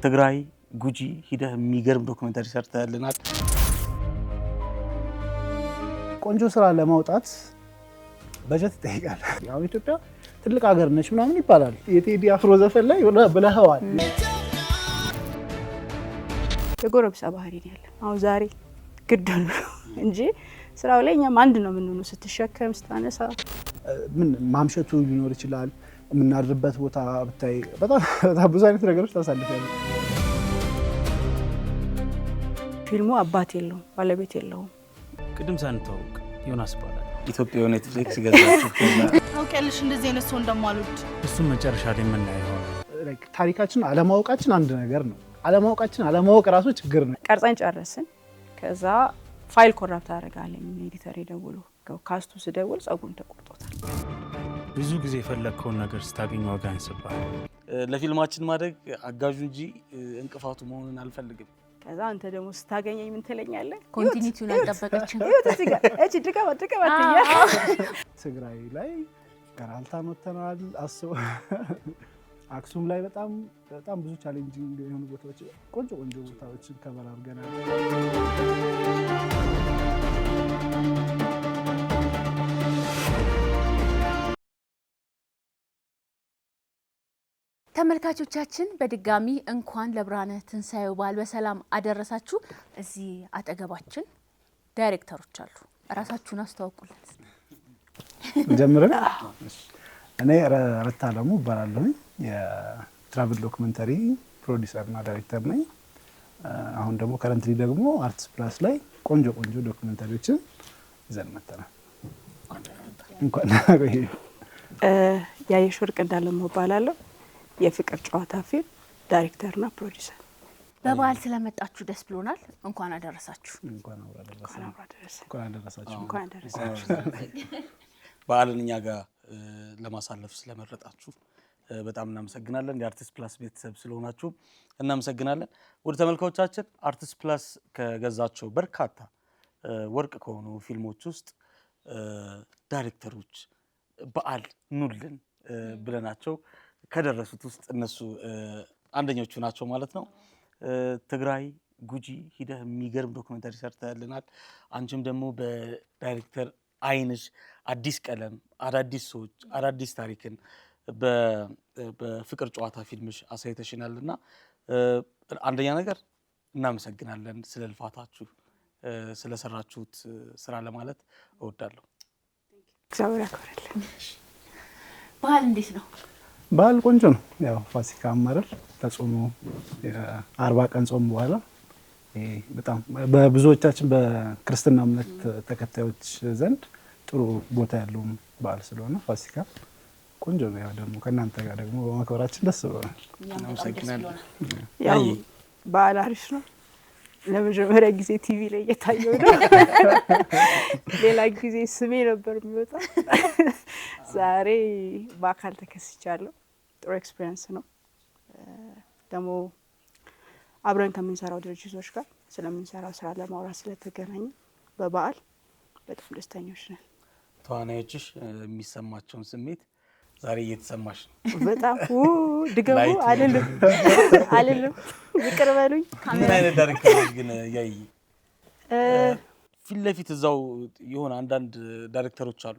ትግራይ ጉጂ ሂደህ የሚገርም ዶክመንታሪ ሰርተህልናል። ቆንጆ ስራ ለማውጣት በጀት ይጠይቃል። ያው ኢትዮጵያ ትልቅ ሀገር ነች ምናምን ይባላል። የቴዲ አፍሮ ዘፈን ላይ ብለኸዋል። የጎረምሳ ባህሪ ነው ያለ። አሁን ዛሬ ግድ ነው እንጂ ስራው ላይ እኛም አንድ ነው የምንሆነው። ስትሸከም ስታነሳ ምን ማምሸቱ ሊኖር ይችላል። የምናድርበት ቦታ ብታይ በጣም ብዙ አይነት ነገሮች ታሳልፋለህ። ፊልሙ አባት የለውም፣ ባለቤት የለውም። ቅድም ሳንተዋወቅ ዮናስ ይባላል። ኢትዮጵያ ኔትፍሊክስ ገዛችሁ ታውቂያለሽ እንደዚህ አይነት ሰው እንደማልወድ። እሱም መጨረሻ ላይ የምናየው ይሆናል። ታሪካችን አለማወቃችን አንድ ነገር ነው። አለማወቅ ራሱ ችግር ነው። ቀርጸን ጨረስን። ከዛ ፋይል ኮራፕት አደረጋለኝ ኤዲተር ደውሎ ካስቱ ስደውል ጸጉሩን ተቆርጦታል። ብዙ ጊዜ የፈለግከውን ነገር ስታገኝ ዋጋ ያንስብሃል። ለፊልማችን ማድረግ አጋዡ እንጂ እንቅፋቱ መሆኑን አልፈልግም። ከዛ አንተ ደግሞ ስታገኘኝ ምን ትለኛለህ? ኮንቲኒቲውን አልጠበቀችም። እዚህ ጋር እቺ ድቀባት ትግራይ ላይ ገራልታን ወተናል። አክሱም ላይ በጣም ብዙ ቻሌንጂንግ የሆኑ ቦታዎች ቆንጆ ቦታዎችን ከበር አድርገናል። ተመልካቾቻችን በድጋሚ እንኳን ለብርሃነ ትንሣኤው በዓል በሰላም አደረሳችሁ። እዚህ አጠገባችን ዳይሬክተሮች አሉ። ራሳችሁን አስተዋውቁልን። ጀምረን እኔ ረታ አለሙ እባላለሁ። የትራቭል ዶክመንተሪ ፕሮዲውሰር እና ዳይሬክተር ነኝ። አሁን ደግሞ ከረንትሊ ደግሞ አርትስ ፕላስ ላይ ቆንጆ ዶክመንተሪዎችን ይዘን መጥተናል። እንኳን ያየሽ ወርቅ እንዳለመው እባላለሁ። የፍቅር ጨዋታ ፊልም ዳይሬክተርና ፕሮዲውሰር። በበዓል ስለመጣችሁ ደስ ብሎናል። እንኳን አደረሳችሁ። እንኳን አደረሳችሁ። በዓልን እኛ ጋር ለማሳለፍ ስለመረጣችሁ በጣም እናመሰግናለን። የአርቲስት ፕላስ ቤተሰብ ስለሆናችሁ እናመሰግናለን። ወደ ተመልካቾቻችን አርቲስት ፕላስ ከገዛቸው በርካታ ወርቅ ከሆኑ ፊልሞች ውስጥ ዳይሬክተሮች በዓል ኑልን ብለናቸው ከደረሱት ውስጥ እነሱ አንደኞቹ ናቸው ማለት ነው። ትግራይ ጉጂ ሂደህ የሚገርም ዶክመንታሪ ሰርተህልናል። አንቺም ደግሞ በዳይሬክተር አይንሽ አዲስ ቀለም፣ አዳዲስ ሰዎች፣ አዳዲስ ታሪክን በፍቅር ጨዋታ ፊልምሽ አሳይተሽናል እና አንደኛ ነገር እናመሰግናለን ስለ ልፋታችሁ ስለሰራችሁት ስራ ለማለት እወዳለሁ። እግዚአብሔር ያክብርልን። በዓል እንዴት ነው? በዓል ቆንጆ ነው። ያው ፋሲካ አመረር ተጾሞ 40 ቀን ጾም በኋላ በጣም በብዙዎቻችን በክርስትና እምነት ተከታዮች ዘንድ ጥሩ ቦታ ያለው በዓል ስለሆነ ፋሲካ ቆንጆ ነው። ያው ደግሞ ከእናንተ ጋር ደግሞ በማክበራችን ደስ ብሎናል። እናመሰግናለን። ያው በዓል አሪፍ ነው። ለመጀመሪያ ጊዜ ቲቪ ላይ እየታየው ነው። ሌላ ጊዜ ስሜ ነበር የሚወጣው። ዛሬ በአካል ተከስቻለሁ። ጥሩ ኤክስፒሪየንስ ነው። ደግሞ አብረን ከምንሰራው ድርጅቶች ጋር ስለምንሰራው ስራ ለማውራት ስለተገናኘ በበዓል በጣም ደስተኞች ነን። ተዋናዮችሽ የሚሰማቸውን ስሜት ዛሬ እየተሰማሽ ነው። በጣም ድገሙ አልልም ይቅር በሉኝ። ምን አይነት ዳይሬክተሮች ግን ያይ ፊት ለፊት እዛው የሆነ አንዳንድ ዳይሬክተሮች አሉ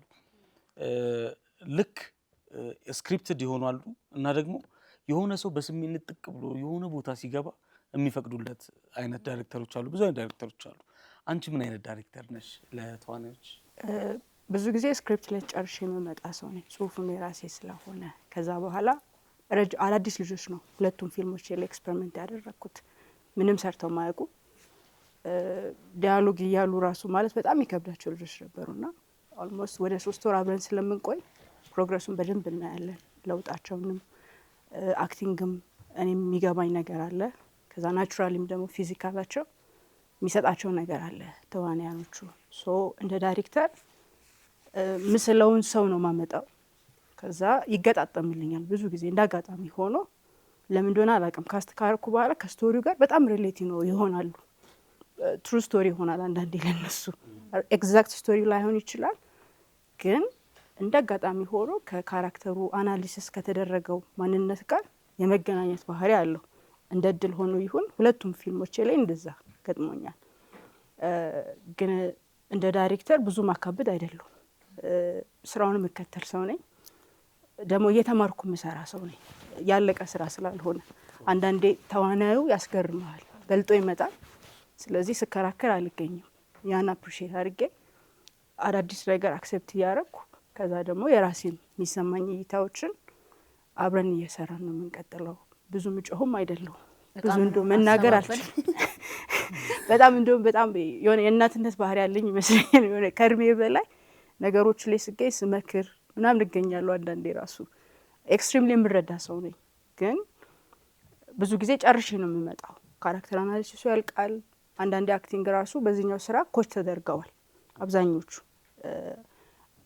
ልክ ስክሪፕትድ ይሆናሉ እና ደግሞ የሆነ ሰው በስሜት ንጥቅ ብሎ የሆነ ቦታ ሲገባ የሚፈቅዱለት አይነት ዳይሬክተሮች አሉ። ብዙ አይነት ዳይሬክተሮች አሉ። አንቺ ምን አይነት ዳይሬክተር ነሽ ለተዋናዮች? ብዙ ጊዜ ስክሪፕት ላይ ጨርሼ የምመጣ ሰው ነኝ። ጽሁፉም የራሴ ስለሆነ ከዛ በኋላ አዳዲስ ልጆች ነው ሁለቱም ፊልሞች ላይ ኤክስፐሪመንት ያደረኩት። ምንም ሰርተው ማያውቁ ዲያሎግ እያሉ ራሱ ማለት በጣም ይከብዳቸው ልጆች ነበሩና ኦልሞስት ወደ 3 ወር አብረን ስለምንቆይ ፕሮግረሱን በደንብ እናያለን። ለውጣቸውንም አክቲንግም እኔም የሚገባኝ ነገር አለ። ከዛ ናቹራሊም ደግሞ ፊዚካላቸው የሚሰጣቸው ነገር አለ ተዋናያኖቹ። እንደ ዳይሬክተር ምስለውን ሰው ነው ማመጣው። ከዛ ይገጣጠምልኛል ብዙ ጊዜ እንዳጋጣሚ ሆኖ ለምን እንደሆነ አላውቅም። ካስት ካረኩ በኋላ ከስቶሪው ጋር በጣም ሪሌት ይሆናሉ። ትሩ ስቶሪ ይሆናል አንዳንዴ ለነሱ ኤግዛክት ስቶሪ ላይሆን ይችላል፣ ግን እንዳጋጣሚ ሆኖ ከካራክተሩ አናሊሲስ ከተደረገው ማንነት ጋር የመገናኘት ባህሪ አለው። እንደ እድል ሆኖ ይሁን ሁለቱም ፊልሞቼ ላይ እንደዛ ገጥሞኛል። ግን እንደ ዳይሬክተር ብዙ ማካበድ አይደለም። ስራውን መከተል ሰው ነኝ። ደግሞ እየተማርኩ ምሰራ ሰው ነኝ። ያለቀ ስራ ስላልሆነ አንዳንዴ ተዋናዩ ያስገርማል፣ በልጦ ይመጣል። ስለዚህ ስከራከር አልገኝም። ያን አፕሪሺየት አድርጌ አዳዲስ ነገር አክሴፕት እያደረኩ ከዛ ደግሞ የራሴን የሚሰማኝ እይታዎችን አብረን እየሰራን ነው የምንቀጥለው። ብዙ ምጮህም አይደለሁም። ብዙ እንደው መናገር አልችልም። በጣም እንደው በጣም የሆነ የእናትነት ባህሪ ያለኝ ይመስለኛል። የሆነ ከእድሜ በላይ ነገሮች ላይ ስገኝ ስመክር ምናምን እገኛለሁ። አንዳንዴ ራሱ ኤክስትሪምሊ የምረዳ ሰው ነኝ። ግን ብዙ ጊዜ ጨርሼ ነው የምመጣው። ካራክተር አናሊሲሱ ያልቃል። አንዳንዴ አክቲንግ ራሱ በዚህኛው ስራ ኮች ተደርገዋል አብዛኞቹ።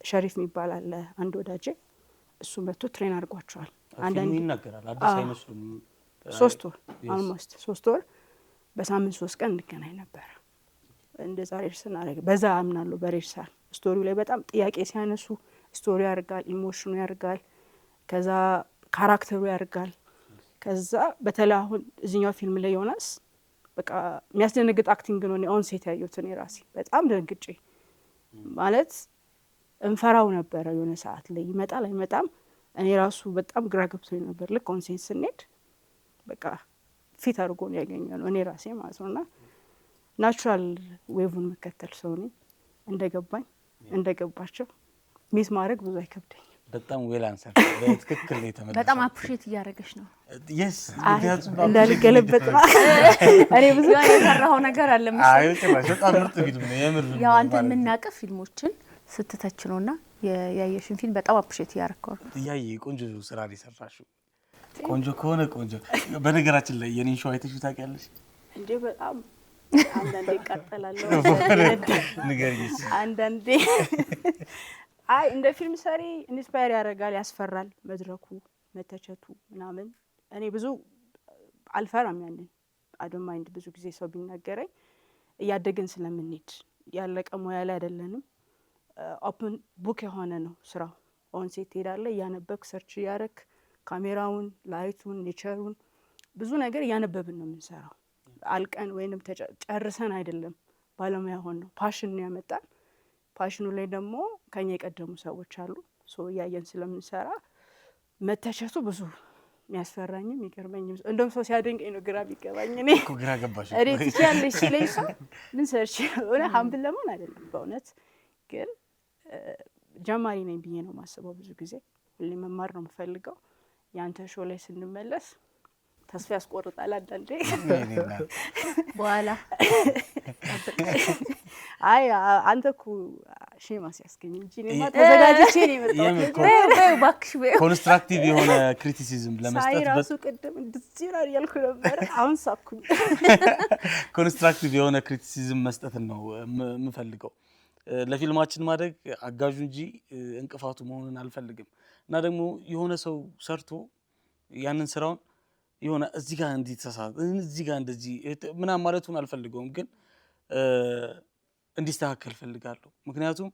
ሸሪፍ የሚባል አለ አንድ ወዳጄ፣ እሱ መጥቶ ትሬን አድርጓቸዋል። አንዳንዴ ይናገራል። አዲስ አይመስሉም። 3 ወር አልሞስት 3 ወር በሳምንት 3 ቀን እንገናኝ ነበር። እንደዛ ሬርሰን አረገ። በዛ አምናለሁ በሬርሳል ስቶሪው ላይ በጣም ጥያቄ ሲያነሱ ስቶሪ ያርጋል፣ ኢሞሽኑ ያርጋል፣ ከዛ ካራክተሩ ያርጋል። ከዛ በተለይ አሁን እዚህኛው ፊልም ላይ ዮናስ በቃ የሚያስደነግጥ አክቲንግ ነው። ኦን ሴት ያየሁት እኔ ራሴ በጣም ደንግጬ ማለት እንፈራው ነበረ። የሆነ ሰዓት ላይ ይመጣል አይመጣም እኔ ራሱ በጣም ግራ ገብቶኝ ነበር። ልክ ኦን ሴት ስንሄድ በቃ ፊት አድርጎ ነው ያገኘነው እኔ ራሴ ማለት ነውና ናቹራል ዌቭን መከተል ሰው ነኝ። እንደገባኝ እንደገባቸው ሚስ ማድረግ ብዙ አይከብደኝ። በጣም ዌል አንሰር በትክክል ነው የተመለሰው። በጣም አፕሪሺየት እያደረገሽ ነው። yes እንዳልገለበጥ ነው። እኔ ብዙ የሰራው ነገር አለ መሰለኝ። አይ በጣም ምርጥ ፊልም ነው የምር። ያው አንተ የምናውቀው ፊልሞችን ስትተች ነውና ያየሽን ፊልም በጣም አፕሪሺየት እያደረከው ነው። ቆንጆ ስራ ሊሰራሽው ቆንጆ ከሆነ ቆንጆ። በነገራችን ላይ የኔን ሾው አይተሽው ታውቂያለሽ እንዴ? በጣም አንዳንዴ ይቃጠላለሁ ንገሪኝ። አንዳንዴ አይ እንደ ፊልም ሰሪ ኢንስፓየር ያደርጋል፣ ያስፈራል መድረኩ መተቸቱ ምናምን። እኔ ብዙ አልፈራም ያንን አዶንት ማይንድ። ብዙ ጊዜ ሰው ቢናገረኝ እያደግን ስለምንሄድ ያለቀ ሙያ ላይ አይደለንም። ኦፕን ቡክ የሆነ ነው ስራው። ኦን ሴት ትሄዳለህ እያነበብክ ሰርች እያደረክ ካሜራውን፣ ላይቱን፣ ኔቸሩን ብዙ ነገር እያነበብን ነው የምንሰራው። አልቀን ወይንም ጨርሰን አይደለም። ባለሙያ ሆን ነው ፓሽን ነው ያመጣል። ፓሽኑ ላይ ደግሞ ከኛ የቀደሙ ሰዎች አሉ። እያየን ስለምንሰራ መተቸቱ ብዙ የሚያስፈራኝም የሚገርመኝም። እንደውም ሰው ሲያደንቀኝ ነው ግራ ቢገባኝ። እኔ እኮ ግራ ገባሽ እኔ ትችያለሽ ሲለኝ ሰው ምን ሰርች ሆነ ሀምብል ለመሆን አይደለም በእውነት ግን ጀማሪ ነኝ ብዬ ነው ማስበው። ብዙ ጊዜ ሁሌ መማር ነው የምፈልገው። ያንተ ሾው ላይ ስንመለስ ተስፋ ያስቆርጣል አንዳንዴ በኋላ። አይ አንተ እኮ ሼማ ሲያስገኝ እንጂ እኔማ ተዘጋጅቼ ነው የመጣሁት። እባክሽ ኮንስትራክቲቭ የሆነ ክሪቲሲዝም ለመስጠት ራሱ ቅድም እንደዚህ ነው ያልኩ ነበር። አሁን ሳኩኝ። ኮንስትራክቲቭ የሆነ ክሪቲሲዝም መስጠትን ነው የምፈልገው። ለፊልማችን ማደግ አጋዡ እንጂ እንቅፋቱ መሆንን አልፈልግም። እና ደግሞ የሆነ ሰው ሰርቶ ያንን ስራውን የሆነ እዚህ ጋር እንዲተሳሳት እዚህ ጋር እንደዚህ ምናምን ማለቱን አልፈልገውም፣ ግን እንዲስተካከል ፈልጋለሁ። ምክንያቱም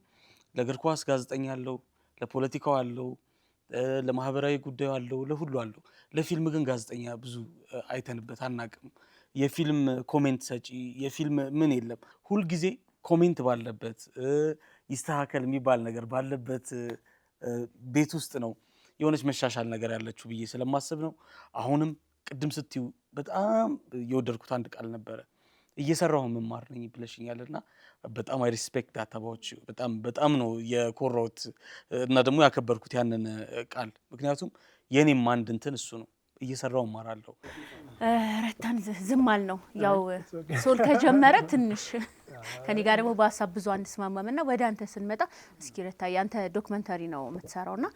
ለእግር ኳስ ጋዜጠኛ አለው፣ ለፖለቲካው አለው፣ ለማህበራዊ ጉዳዩ አለው፣ ለሁሉ አለው። ለፊልም ግን ጋዜጠኛ ብዙ አይተንበት አናውቅም። የፊልም ኮሜንት ሰጪ የፊልም ምን የለም። ሁልጊዜ ኮሜንት ባለበት ይስተካከል የሚባል ነገር ባለበት ቤት ውስጥ ነው የሆነች መሻሻል ነገር ያለችው ብዬ ስለማስብ ነው። አሁንም ቅድም ስትዩ በጣም የወደድኩት አንድ ቃል ነበረ፣ እየሰራሁ መማር ነኝ ብለሽኛልና በጣም አይ ሪስፔክት ዳታባዎች በጣም ነው የኮራሁት እና ደግሞ ያከበርኩት ያንን ቃል። ምክንያቱም የኔም አንድ እንትን እሱ ነው፣ እየሰራሁ እማራለሁ። ረታን ዝም አል ነው ያው ሶል ከጀመረ ትንሽ ከኔ ጋር ደግሞ በሀሳብ ብዙ አንስማማምና ወደ አንተ ስንመጣ እስኪ ረታ ያንተ ዶክመንታሪ ነው የምትሰራውና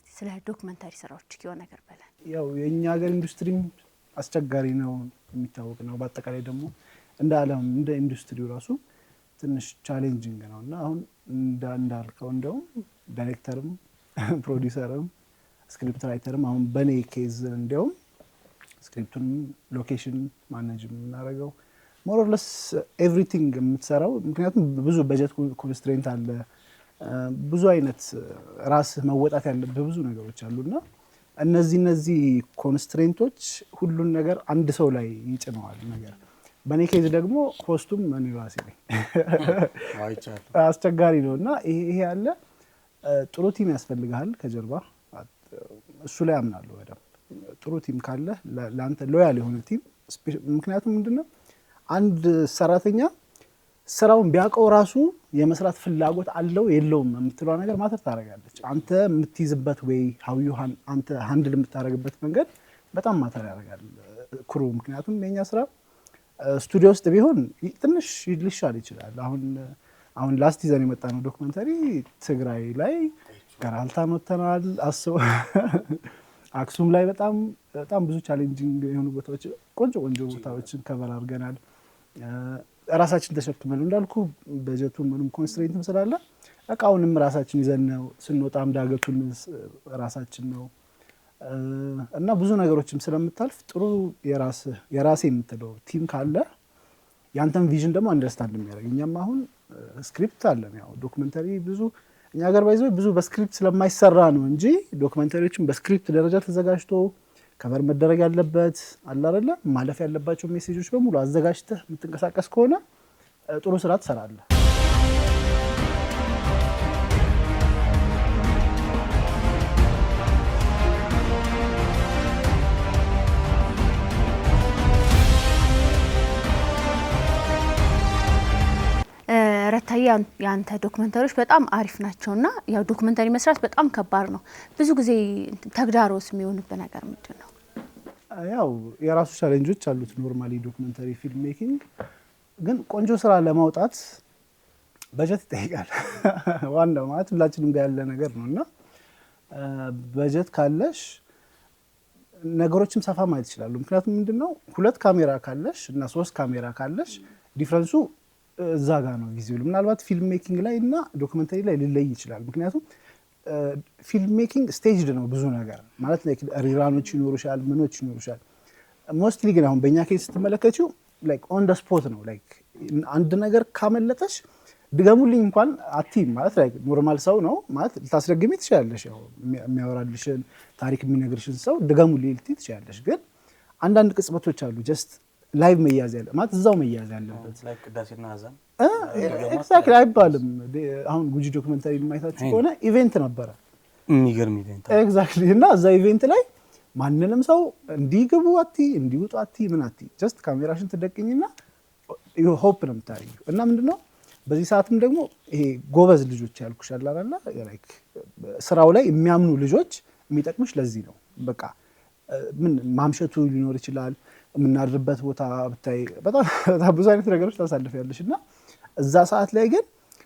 ስለ ዶክመንታሪ ስራዎች የሆነ ነገር በለን። ያው የኛ ሀገር ኢንዱስትሪም አስቸጋሪ ነው የሚታወቅ ነው። በአጠቃላይ ደግሞ እንደ ዓለም እንደ ኢንዱስትሪው ራሱ ትንሽ ቻሌንጂንግ ነውና አሁን እንዳልከው እንደውም ዳይሬክተርም ፕሮዲዩሰርም ስክሪፕት ራይተርም አሁን በኔ ኬዝ እንደውም ስክሪፕቱን ሎኬሽን ማኔጅ የምናደርገው ሞር ኦር ለስ ኤቭሪቲንግ የምትሰራው። ምክንያቱም ብዙ በጀት ኮንስትሬንት አለ፣ ብዙ አይነት ራስ መወጣት ያለብህ ብዙ ነገሮች አሉና እነዚህ ኮንስትሬንቶች ሁሉን ነገር አንድ ሰው ላይ ይጭነዋል ነገር። በእኔ ኬዝ ደግሞ ሆስቱም እኔ ራሴ ነኝ። አስቸጋሪ ነው እና ይሄ ያለ ጥሩ ቲም ያስፈልግሃል ከጀርባ። እሱ ላይ አምናለሁ በደንብ። ጥሩ ቲም ካለ ለአንተ ሎያል የሆነ ቲም። ምክንያቱም ምንድነው አንድ ሰራተኛ ስራውን ቢያውቀው ራሱ የመስራት ፍላጎት አለው የለውም የምትለው ነገር ማተር ታደርጋለች። አንተ የምትይዝበት ወይ አንተ ሃንድል የምታደርግበት መንገድ በጣም ማተር ያደርጋል ክሩ። ምክንያቱም የኛ ስራ ስቱዲዮ ውስጥ ቢሆን ትንሽ ሊሻል ይችላል። አሁን ላስት ይዘን የመጣ ነው ዶክመንተሪ ትግራይ ላይ ገራልታ መተናል። አክሱም ላይ በጣም ብዙ ቻሌንጂንግ የሆኑ ቦታዎች ቆንጆ ቦታዎችን ከቨር አድርገናል። ራሳችን ተሸክመን እንዳልኩ በጀቱ ምንም ኮንስትሬንት ስላለ እቃውንም ራሳችን ይዘን ነው ስንወጣም ዳገቱን ራሳችን ነው እና ብዙ ነገሮችም ስለምታልፍ ጥሩ የራሴ የምትለው ቲም ካለ ያንተን ቪዥን ደግሞ አንደርስታንድ የሚያደርግ። እኛም አሁን ስክሪፕት አለን። ያው ዶክመንተሪ ብዙ እኛ ሀገር ባይዘው ብዙ በስክሪፕት ስለማይሰራ ነው እንጂ ዶክመንተሪዎችን በስክሪፕት ደረጃ ተዘጋጅቶ ከቨር መደረግ ያለበት አለ አይደለ ማለፍ ያለባቸው ሜሴጆች በሙሉ አዘጋጅተህ የምትንቀሳቀስ ከሆነ ጥሩ ስራ ትሰራለህ። ረታዬ ያንተ ዶክመንተሪዎች በጣም አሪፍ ናቸውና ያው ዶክመንተሪ መስራት በጣም ከባድ ነው። ብዙ ጊዜ ተግዳሮት የሚሆንበት ነገር ምንድን ነው? ያው የራሱ ቻሌንጆች አሉት ኖርማሊ ዶክመንተሪ ፊልም ሜኪንግ። ግን ቆንጆ ስራ ለማውጣት በጀት ይጠይቃል። ዋናው ማለት ሁላችንም ጋር ያለ ነገር ነውና በጀት ካለሽ ነገሮችም ሰፋ ማለት ይችላሉ። ምክንያቱም ምንድነው 2 ካሜራ ካለሽ እና 3 ካሜራ ካለሽ ዲፍረንሱ እዛ ጋር ነው ጊዜው። ምናልባት ፊልም ሜኪንግ ላይ እና ዶክመንተሪ ላይ ሊለይ ይችላል። ምክንያቱም ፊልም ሜኪንግ ስቴጅድ ነው ብዙ ነገር ማለት ላይክ ሪራኖች ይኖሩሻል፣ ምኖች ይኖሩሻል። ሞስትሊ ግን አሁን በእኛ ኬስ ስትመለከቺው ላይክ ኦን ደ ስፖት ነው። ላይክ አንድ ነገር ካመለጠሽ ድገሙልኝ እንኳን አትይም ማለት ላይክ ኖርማል ሰው ነው ማለት ልታስደግሚ ትችላለሽ። ያው የሚያወራልሽን ታሪክ የሚነግርሽን ሰው ድገሙልኝ ልትይ ትችላለሽ። ግን አንዳንድ ቅጽበቶች አሉ ጀስት ላይቭ መያዝ ያለ ማለት እዛው መያዝ ያለበት ላይክ ቅዳሴና አዛን ኤግዛክትሊ አይባልም። አሁን ጉጂ ዶክመንተሪ ማይታችሁ ከሆነ ኢቨንት ነበረ፣ የሚገርም ኢቨንት ኤግዛክትሊ። እና እዛ ኢቨንት ላይ ማንንም ሰው እንዲግቡ አትይ እንዲውጡ አትይ ምን አትይ ጀስት ካሜራሽን ትደቅኝና ሆፕ ነው የምታደርጊው። እና ምንድነው በዚህ ሰዓትም ደግሞ ይሄ ጎበዝ ልጆች ያልኩሻል አይደል ላይክ ስራው ላይ የሚያምኑ ልጆች የሚጠቅምሽ ለዚህ ነው። በቃ ምን ማምሸቱ ሊኖር ይችላል፣ የምናድርበት ቦታ ብታይ በጣም ብዙ አይነት ነገሮች ታሳልፊያለሽ። እና እዛ ሰዓት ላይ ግን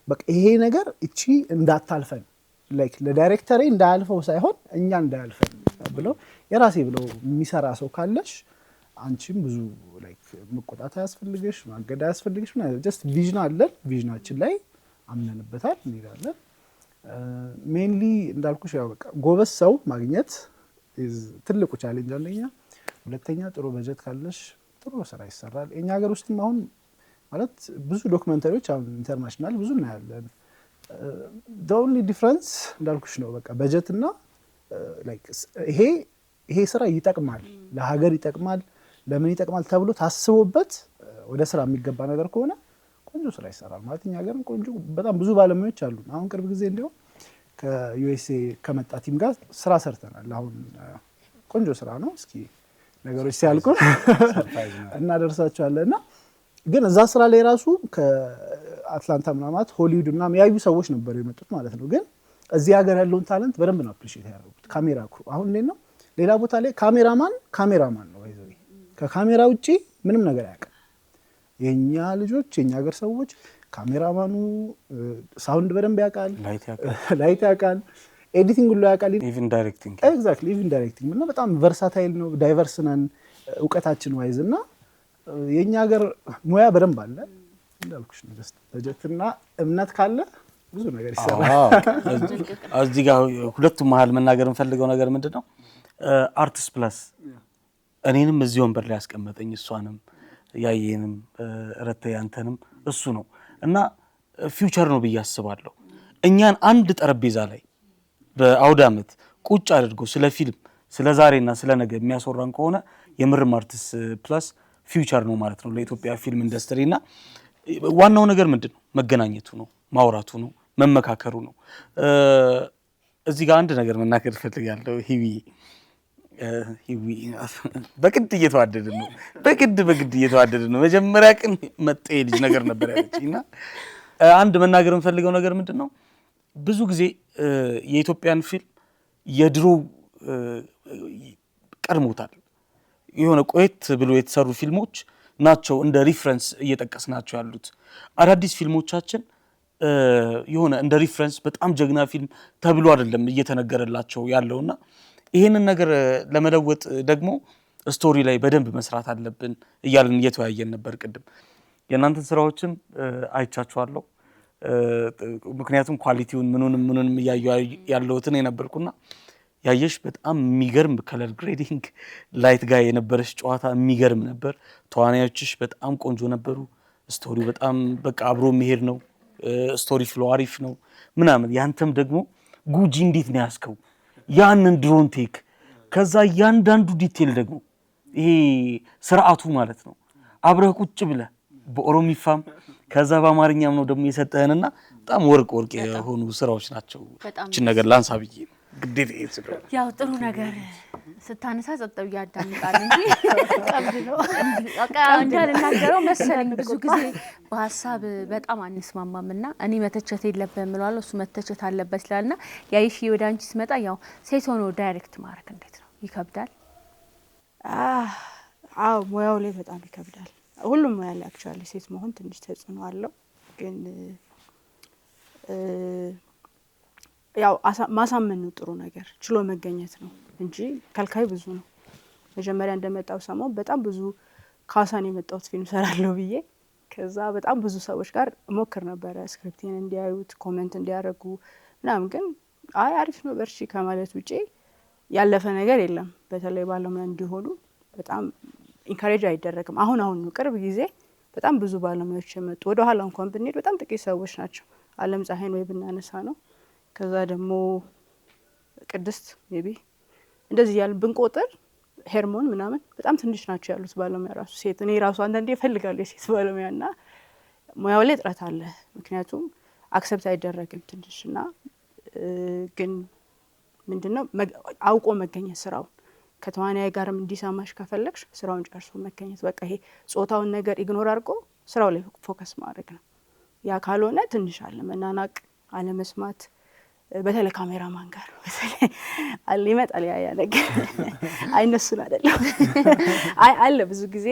በቃ ይሄ ነገር እቺ እንዳታልፈን ላይክ ለዳይሬክተሬ እንዳያልፈው ሳይሆን እኛ እንዳያልፈን ብለው የራሴ ብለው የሚሰራ ሰው ካለሽ አንቺም ብዙ ላይክ መቆጣት አያስፈልግሽ፣ ማገድ አያስፈልግሽ። ጀስት ቪዥን አለን፣ ቪዥናችን ላይ አምነንበታል እንሄዳለን። ሜንሊ እንዳልኩሽ ያው በቃ ጎበዝ ሰው ማግኘት ትልቁ ቻሌንጅ አንደኛ። ሁለተኛ ጥሩ በጀት ካለሽ ጥሩ ስራ ይሰራል። እኛ ሀገር ውስጥም አሁን ማለት ብዙ ዶክመንተሪዎች አሁን ኢንተርናሽናል ብዙ እናያለን። the only difference እንዳልኩሽ ነው በቃ በጀትና ላይክ ይሄ ስራ ይጠቅማል፣ ለሀገር ይጠቅማል፣ ለምን ይጠቅማል ተብሎ ታስቦበት ወደ ስራ የሚገባ ነገር ከሆነ ቆንጆ ስራ ይሰራል ማለት። እኛ ሀገርም ቆንጆ በጣም ብዙ ባለሙያዎች አሉ። አሁን ቅርብ ጊዜ እንዲያው ከዩኤስኤ ከመጣ ቲም ጋር ስራ ሰርተናል። አሁን ቆንጆ ስራ ነው። እስኪ ነገሮች ሲያልቁ እናደርሳቸዋለን። እና ግን እዛ ስራ ላይ ራሱ ከአትላንታ ምናምን ሆሊውድ ምናምን ያዩ ሰዎች ነበሩ የመጡት ማለት ነው። ግን እዚህ ሀገር ያለውን ታለንት በደንብ ነው አፕሪሺየት ያደረጉት። ካሜራ ክሩ አሁን እንዴት ነው ሌላ ቦታ ላይ ካሜራማን ነው ይዘው ከካሜራ ውጪ ምንም ነገር አያውቅም። የኛ ልጆች የኛ ሀገር ሰዎች ካሜራማኑ ሳውንድ በደንብ ያውቃል፣ ላይት ያውቃል፣ ኤዲቲንግ ሁሉ ያውቃል፣ ኢቭን ዳይሬክቲንግ ኤግዛክትሊ ኢቭን ዳይሬክቲንግ እና በጣም ቨርሳታይል ነው። ዳይቨርስ ነን እውቀታችን ዋይዝ እና የኛ ሀገር ሙያ በደንብ አለ እንዳልኩሽ ነው። ጀስት በጀትና እምነት ካለ ብዙ ነገር ይሰራል። እዚህ ጋር ሁለቱም መሀል መናገር እንፈልገው ነገር ምንድነው አርቲስት ፕላስ እኔንም እዚህ ወንበር ላይ ያስቀመጠኝ እሷንም ያየንም ረታዬ አንተንም እሱ ነው እና ፊውቸር ነው ብዬ አስባለሁ። እኛን አንድ ጠረጴዛ ላይ በአውደ ዓመት ቁጭ አድርጎ ስለ ፊልም ስለ ዛሬና ስለ ነገ የሚያስወራን ከሆነ የምርም አርቲስት ፕላስ ፊውቸር ነው ማለት ነው ለኢትዮጵያ ፊልም ኢንዱስትሪ። እና ዋናው ነገር ምንድን ነው? መገናኘቱ ነው፣ ማውራቱ ነው፣ መመካከሩ ነው። እዚህ ጋር አንድ ነገር መናገር እፈልጋለሁ። ሂዊ በግድ እየተዋደድን ነው፣ በግድ እየተዋደድን ነው። መጀመሪያ ቀን መጤ ልጅ ነገር ነበር ያለችኝ እና አንድ መናገር የምፈልገው ነገር ምንድን ነው? ብዙ ጊዜ የኢትዮጵያን ፊልም የድሮ ቀድሞታል። የሆነ ቆየት ብሎ የተሰሩ ፊልሞች ናቸው እንደ ሪፍረንስ እየጠቀስናቸው ያሉት። አዳዲስ ፊልሞቻችን የሆነ እንደ ሪፍረንስ በጣም ጀግና ፊልም ተብሎ አይደለም እየተነገረላቸው ያለውና ይሄንን ነገር ለመለወጥ ደግሞ ስቶሪ ላይ በደንብ መስራት አለብን እያልን እየተወያየን ነበር ቅድም። የእናንተን ስራዎችም አይቻችኋለሁ። ምክንያቱም ኳሊቲውን ምኑንም እያየሁ ያለሁትን የነበርኩና ያየሽ በጣም የሚገርም ከለር ግሬዲንግ ላይት ጋር የነበረሽ ጨዋታ የሚገርም ነበር። ተዋናዮችሽ በጣም ቆንጆ ነበሩ። ስቶሪው በጣም በቃ አብሮ የሚሄድ ነው። ስቶሪ ፍሎ አሪፍ ነው ምናምን። ያንተም ደግሞ ጉጂ እንዴት ነው ያስከው ያንን ድሮን ቴክ፣ ከዛ እያንዳንዱ ዲቴል ደግሞ ይሄ ስርዓቱ ማለት ነው አብረህ ቁጭ ብለህ በኦሮሚፋም ከዛ በአማርኛም ነው ደግሞ የሰጠህንና በጣም ወርቅ የሆኑ ስራዎች ናቸው። እችን ነገር ላንሳ ብዬ ግዴታ ይስደው። ያው ጥሩ ነገር ስታነሳ ጸጥተው ያዳምጣል እንጂ ቀብድ ነው በቃ እንዳልናገረው መሰለኝ። ብዙ ጊዜ በሐሳብ በጣም አንስማማምና እኔ መተቸት የለብህም እላለሁ፣ እሱ መተቸት አለበት ይላልና ያይሽ ወደ አንቺ ስመጣ ያው ሴት ሆኖ ዳይሬክት ማድረግ እንዴት ነው? ይከብዳል? አዎ ሙያው ላይ በጣም ይከብዳል። ሁሉም ሙያ ላይ አክቹአሊ ሴት መሆን ትንሽ ተጽዕኖ አለው። ግን ያው ማሳመን ነው ጥሩ ነገር፣ ችሎ መገኘት ነው እንጂ ከልካይ ብዙ ነው። መጀመሪያ እንደመጣው ሰሞን በጣም ብዙ ካሳን የመጣሁት ፊልም ሰራለሁ ብዬ ከዛ በጣም ብዙ ሰዎች ጋር ሞክር ነበረ ስክሪፕቴን እንዲያዩት ኮሜንት እንዲያደርጉ ምናምን። ግን አሪፍ ነው በርቺ ከማለት ውጪ ያለፈ ነገር የለም። በተለይ ባለሙያ እንዲሆኑ በጣም ኢንካሬጅ አይደረግም። አሁን ነው ቅርብ ጊዜ በጣም ብዙ ባለሙያዎች የመጡ። ወደ ኋላ እንኳን ብንሄድ በጣም ጥቂት ሰዎች ናቸው። አለም ፀሐይን ወይ ብናነሳ ነው። ከዛ ደግሞ ቅድስት ሜቢ እንደዚህ ያል ብንቆጥር ሄርሞን ምናምን በጣም ትንሽ ናቸው ያሉት ባለሙያ ራሱ ሴት። እኔ ራሱ አንዳንዴ እፈልጋለሁ የሴት ባለሙያና ሙያው ላይ ጥረት አለ። ምክንያቱም አክሰፕት አይደረግም ትንሽና ግን ምንድነው አውቆ መገኘት ስራው ከተዋናይ ጋርም እንዲሰማሽ ከፈለግሽ ስራውን ጨርሶ መገኘት። በቃ ይሄ ጾታውን ነገር ኢግኖር አድርጎ ስራው ላይ ፎከስ ማድረግ ነው። ያ ካልሆነ ትንሽ አለ መናናቅ፣ አለመስማት። በተለይ ካሜራማን ጋር በተለይ ይመጣል ያ ነገር አይነሱን አይደለም አለ ብዙ ጊዜ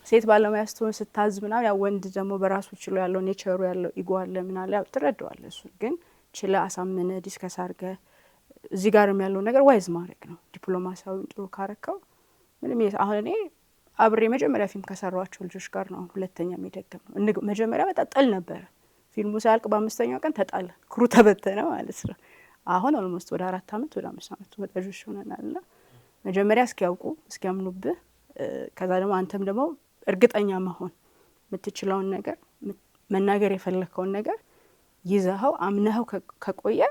ሴት ባለሙያ ስትሆን ስታዝ ምናምን ያው ወንድ ደግሞ በራሱ ችሎ ያለው ኔቸሩ ያለው ኢጎ አለ ምናለ ያው ትረዳዋለህ። እሱ ግን ችለ አሳምነ ዲስከስ አድርገህ እዚህ ጋርም ያለው ነገር ዋይዝ ማድረግ ነው። ዲፕሎማሲያዊ ጥሩ ካረከው ምንም አሁን እኔ አብሬ መጀመሪያ ፊልም ከሰራኋቸው ልጆች ጋር ነው ሁለተኛ የሚደገም ነው። መጀመሪያ በጣም ጥል ነበር። ፊልሙ ሳያልቅ በአምስተኛው ቀን ተጣለ፣ ክሩ ተበተነ ማለት ነው። አሁን ኦልሞስት ወደ 4 አመት ወደ 5 አመት ወዳጆች ሆነናልና መጀመሪያ እስኪያውቁ እስኪያምኑብህ፣ ከዛ ደግሞ አንተም ደግሞ እርግጠኛ መሆን የምትችለውን ነገር መናገር የፈለከውን ነገር ይዘኸው አምነኸው ከቆየ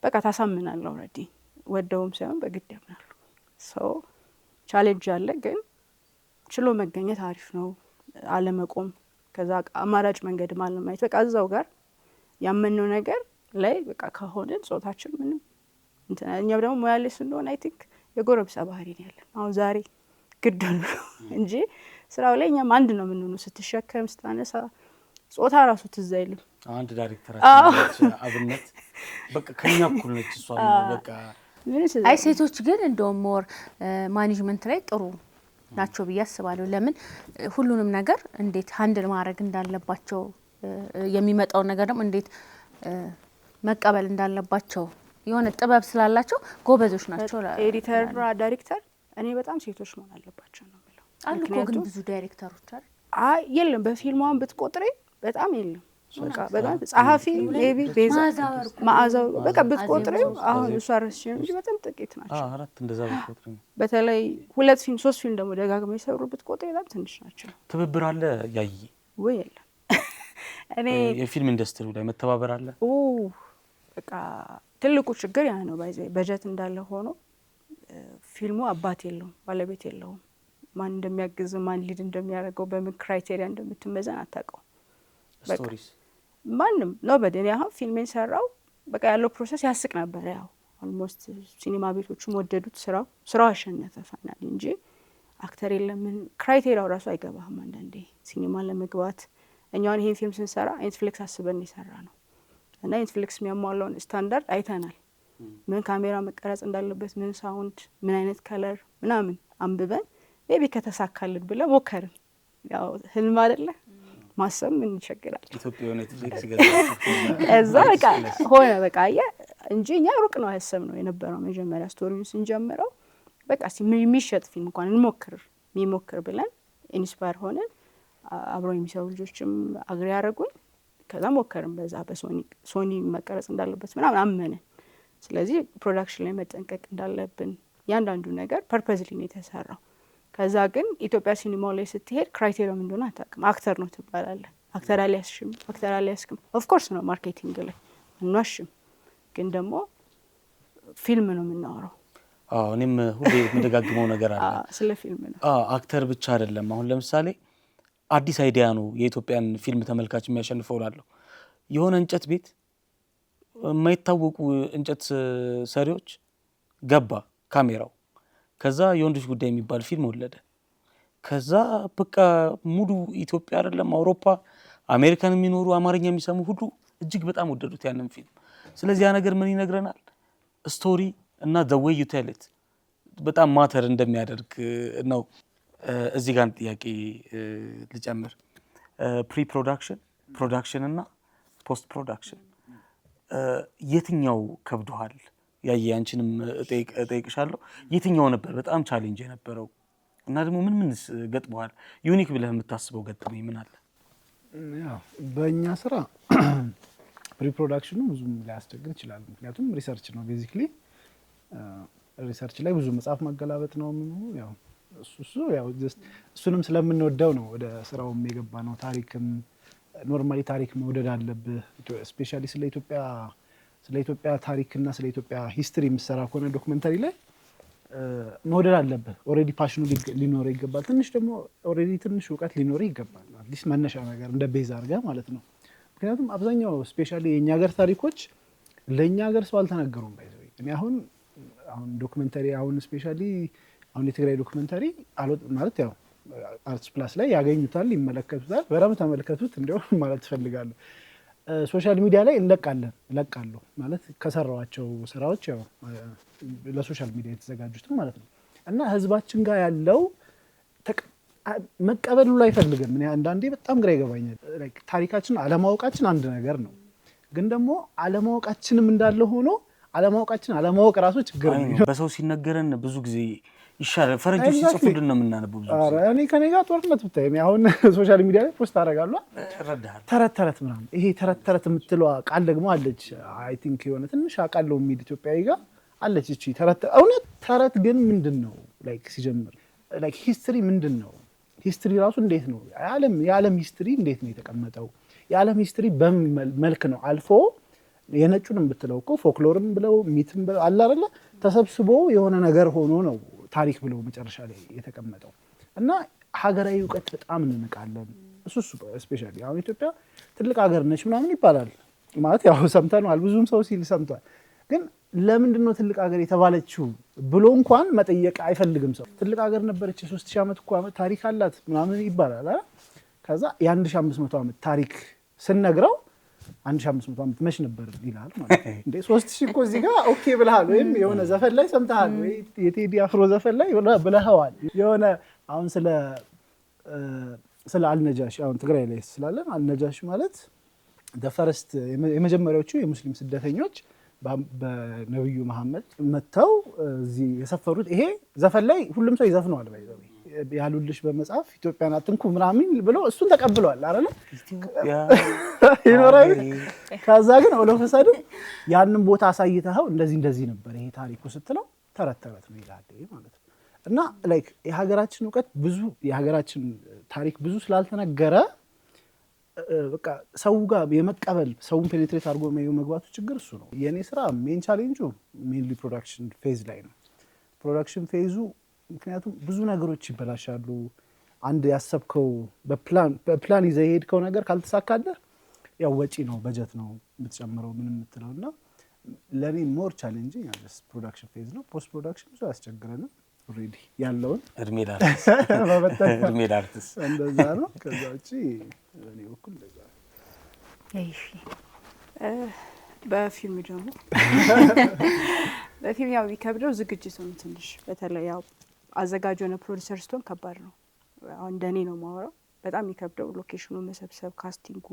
በቃ ታሳምናለህ። ኦልሬዲ ወደውም ሳይሆን በግድ ያምናሉ። ሶ ቻሌንጅ አለ፣ ግን ችሎ መገኘት አሪፍ ነው። አለመቆም፣ ከዛ አማራጭ መንገድ ማለማየት። በቃ እዛው ጋር ያመነው ነገር ላይ በቃ ከሆነን ጾታችን ምንም እኛም ደግሞ ሙያ ላይ ስንሆን አይ ቲንክ የጎረምሳ ባህሪ ነው ያለን። አሁን ዛሬ ግድ ነው እንጂ ስራው ላይ እኛም አንድ ነው የምንሆነው። ስትሸከም ስታነሳ ጾታ ራሱ ትዝ አይልም። አንድ ዳይሬክተራችን አብነት በቃ ከኛ እኩል ነች እሷ። በቃ አይ ሴቶች ግን እንደውም ሞር ማኔጅመንት ላይ ጥሩ ናቸው ብዬ አስባለሁ። ለምን ሁሉንም ነገር እንዴት ሃንድል ማድረግ እንዳለባቸው የሚመጣው ነገር ደግሞ እንዴት መቀበል እንዳለባቸው የሆነ ጥበብ ስላላቸው ጎበዞች ናቸው። ኤዲተርና ዳይሬክተር እኔ በጣም ሴቶች መሆን አለባቸው ነው የምለው። አሉ እኮ ግን ብዙ ዳይሬክተሮች አይደል? አይ የለም፣ በፊልሟን ብትቆጥሪ በጣም የለም። በቃ በጣም ጸሐፊ ሜቢ ቤዛ ማዕዛው በቃ ብትቆጥሪ አሁን እሷ ረስሽ እንጂ በጣም ጥቂት ናቸው። አራት እንደዛ ብትቆጥሪ በተለይ 2 ፊልም 3 ፊልም ደግሞ ደጋግመው የሰሩ ብትቆጥሪ በጣም ትንሽ ናቸው። ትብብር አለ ያይ ወይ የለም? እኔ የፊልም ኢንዱስትሪው ላይ መተባበር አለ። በቃ ትልቁ ችግር ያ ነው። ባይዘ በጀት እንዳለ ሆኖ ፊልሙ አባት የለውም፣ ባለቤት የለውም። ማን እንደሚያግዝ ማን ሊድ እንደሚያደርገው በምን ክራይቴሪያ እንደምትመዘን አታውቀው። ስቶሪስ ማንም ኖበዲ። እኔ አሁን ፊልሜን ሰራው በቃ ያለው ፕሮሰስ ያስቅ ነበር። ያው ኦልሞስት ሲኒማ ቤቶቹም ወደዱት። ስራው አሸነፈ ፋይናል እንጂ አክተር የለምን ክራይቴሪያው ራሱ አይገባህም። አንዳንዴ ሲኒማ ለመግባት እኛውን ይሄን ፊልም ስንሰራ ኔትፍሊክስ አስበን የሰራ ነው እና ኔትፍሊክስ የሚያሟላውን ስታንዳርድ አይተናል። ምን ካሜራ መቀረጽ እንዳለበት፣ ምን ሳውንድ፣ ምን አይነት ከለር ምናምን አንብበን ሜቢ ከተሳካልን ብለ ሞከርን። ያው ህልም አይደለ ማሰብ ምን ይቸግራል። ኢትዮጵያ ኔትፍሊክስ ይገዛል እዛ በቃ ሆነ በቃ እንጂ እኛ ሩቅ ነው ያሰብነው የነበረው። መጀመሪያ ስቶሪውን ስንጀምረው በቃ የሚሸጥ ፊልም እንኳን የሚሞክር ብለን ኢንስፓየር ሆነን አብረው የሚሰሩ ልጆችም አግሪ ያደረጉን። ከዛ ሞከርን በዛ በሶኒ መቀረጽ እንዳለበት ምናምን አመንን። ስለዚህ ፕሮዳክሽን ላይ መጠንቀቅ እንዳለብን ያንዳንዱ ነገር ፐርፐዝሊ ነው የተሰራው። ከዛ ግን ኢትዮጵያ ሲኒማው ላይ ስትሄድ ክራይቴሪያ ምን እንደሆነ አታውቅም። አክተር ነው ትባላለህ። አክተር አልያዝክም ኦፍ ኮርስ ነው ማርኬቲንግ ላይ እንዋሽም፣ ግን ደግሞ ፊልም ነው የምናወራው። እኔም ሁሌ የምደጋግመው ነገር አለ ስለ ፊልም ነው። አክተር ብቻ አይደለም። አሁን ለምሳሌ አዲስ አይዲያ ነው የኢትዮጵያን ፊልም ተመልካች የሚያሸንፈው እላለሁ። የሆነ እንጨት ቤት የማይታወቁ እንጨት ሰሪዎች ገባ ካሜራው። ከዛ የወንዶች ጉዳይ የሚባል ፊልም ወለደ። ከዛ በቃ ሙሉ ኢትዮጵያ አይደለም አውሮፓ፣ አሜሪካን የሚኖሩ አማርኛ የሚሰሙ ሁሉ እጅግ በጣም ወደዱት ያንን ፊልም። ስለዚህ ያ ነገር ምን ይነግረናል? ስቶሪ እና the way you tell it በጣም ማተር እንደሚያደርግ ነው። እዚህ ጋር ጥያቄ ልጨምር። ፕሪ ፕሮዳክሽን፣ ፕሮዳክሽን እና ፖስት ፕሮዳክሽን የትኛው ከብዶሃል? ያንቺንም እጠይቅሻለሁ። የትኛው ነበር በጣም ቻሌንጅ የነበረው እና ደግሞ ምን ገጥመዋል? ዩኒክ ብለህ የምታስበው ገጠመኝ ምን አለ? ያው በእኛ ስራ ፕሪ ፕሮዳክሽኑ ብዙም ሊያስቸግር ይችላል። ምክንያቱም ሪሰርች ነው ቤዚክሊ። ሪሰርች ላይ ብዙ መጽሐፍ ማገላበጥ ነው። ያው እሱ ያው ጀስት እሱንም ስለምንወደው ነው ወደ ስራውም የገባ ነው። ታሪክም ኖርማሊ ታሪክ መውደድ አለብህ። ስፔሻሊ ስለ ኢትዮጵያ ታሪክና ስለ ኢትዮጵያ ሂስትሪ የምሰራ ከሆነ ዶክመንታሪ ላይ መውደድ አለብህ። ኦልሬዲ ፓሽኑ ሊኖር ይገባል። ትንሽ ደግሞ ኦልሬዲ ትንሽ እውቀት ሊኖር ይገባል። አትሊስት መነሻ ነገር እንደ ቤዝ አድርገህ ማለት ነው። ምክንያቱም አብዛኛው ስፔሻሊ የኛ ሀገር ታሪኮች ለኛ ሀገር ሰው አልተነገሩም። ባይዘው እኔ አሁን ዶክመንታሪ አሁን ስፔሻሊ አሁን የትግራይ ዶክመንታሪ ማለት ያው አርትስ ፕላስ ላይ ያገኙታል፣ ይመለከቱታል። በጣም ተመልከቱት እንደው ማለት ፈልጋለሁ። ሶሻል ሚዲያ ላይ እለቃለሁ ማለት ከሰራዋቸው ስራዎች ያው ለሶሻል ሚዲያ የተዘጋጁት ማለት ነው። እና ህዝባችን ጋር ያለው መቀበሉ ላይ አይፈልግም። እኔ አንዳንዴ በጣም ግራ ይገባኛል። ታሪካችን አለማወቃችን አንድ ነገር ነው፣ ግን ደግሞ አለማወቃችንም እንዳለ ሆኖ አለማወቅ ራሱ ችግር ነው። በሰው ሲነገረን ብዙ ጊዜ ይሻላል። ፈረንጆች ሲጽፉልን ነው የምናነበው ብዙ ጊዜ። እኔ ከኔ ጋር ጦርነት ብታይ አሁን ሶሻል ሚዲያ ላይ ፖስት አደርጋለሁ ተረት ምናምን። ይሄ ተረት የምትለዋ ቃል ደግሞ አለች። አይ ቲንክ የሆነ ትንሽ አውቃለሁ የሚል ኢትዮጵያዊ ጋር አለች እቺ ተረት። እውነት ተረት ግን ምንድን ነው? ላይክ ሲጀምር ላይክ ሂስትሪ ምንድን ነው? ሂስትሪ ራሱ እንዴት ነው? የዓለም ሂስትሪ እንዴት ነው የተቀመጠው? የዓለም ሂስትሪ በምን መልክ ነው አልፎ የነጩንም ብትለው እኮ ፎክሎርም ብለው ሚትም ብለው አለ አይደለ ተሰብስቦ የሆነ ነገር ሆኖ ነው ታሪክ ብለው መጨረሻ ላይ የተቀመጠው። እና ሀገራዊ እውቀት በጣም እንንቃለን። እሱ ስፔሻሊ አሁን ኢትዮጵያ ትልቅ ሀገር ነች ምናምን ይባላል ማለት ያው ሰምተናል፣ ብዙም ሰው ሲል ሰምቷል። ግን ለምንድን ነው ትልቅ ሀገር የተባለችው ብሎ እንኳን መጠየቅ አይፈልግም ሰው። ትልቅ ሀገር ነበረች፣ 3000 ዓመት እኮ ታሪክ አላት ምናምን ይባላል አይደል? ከዛ የ1500 ዓመት ታሪክ ስንነግረው 1500 ዓመት መች ነበር ይላል ማለት ነው። እንዴ 3000 እኮ እዚህ ጋር ኦኬ ብለሃል፣ ወይም የሆነ ዘፈን ላይ ሰምተሃል፣ ወይ የቴዲ አፍሮ ዘፈን ላይ ብለኸዋል። የሆነ አሁን ስለ አልነጃሺ አሁን ትግራይ ላይ ስላለን አልነጃሺ ማለት ፈርስት የመጀመሪያዎቹ የሙስሊም ስደተኞች በነብዩ መሐመድ መተው እዚህ የሰፈሩት። ይሄ ዘፈን ላይ ሁሉም ሰው ይዘፍነዋል። ባይዘው ያሉልሽ በመጽሐፍ ኢትዮጵያን አትንኩ ምናምን ብሎ እሱን ተቀብለዋል አይደል? ይኖራል። ከዛ ግን ኦሎፈሳዱ ያንን ቦታ አሳይተኸው እንደዚህ ነበር ይሄ ታሪኩ ስትለው ተረት ነው ይላል ማለት ነው። እና ላይክ የሀገራችን እውቀት ብዙ የሀገራችን ታሪክ ብዙ ስላልተነገረ በቃ ሰው ጋር የመቀበል ሰውን ፔኔትሬት አድርጎ መግባቱ ችግር እሱ ነው። የኔ ስራ ሜን ቻሌንጁ ሜንሊ ፕሮዳክሽን ፌዝ ላይ ነው። ፕሮዳክሽን ፌዙ ምክንያቱም ብዙ ነገሮች ይበላሻሉ። አንድ ያሰብከው በፕላን ይዘህ የሄድከው ነገር ካልተሳካለህ ያው ወጪ ነው፣ በጀት ነው የምትጨምረው ምን የምትለውና ለኔ ሞር ቻሌንጂንግ ያለስ ፕሮዳክሽን ፌዝ ነው። ፖስት ፕሮዳክሽን ብዙ ያስቸግረናል። ኦሬዲ ያለውን እድሜ ዳርትስ እንደዛ ነው። ከዛ ውጪ እኔ በኩል እንደዛ ነው። እሺ በፊልም ደግሞ በፊልም ያው የሚከብደው ዝግጅቱ ነው ትንሽ። በተለይ ያው አዘጋጅ የሆነ ፕሮዲሰር ስትሆን ከባድ ነው። አሁን እንደኔ ነው የማወራው። በጣም የሚከብደው ሎኬሽኑን መሰብሰብ፣ ካስቲንጉ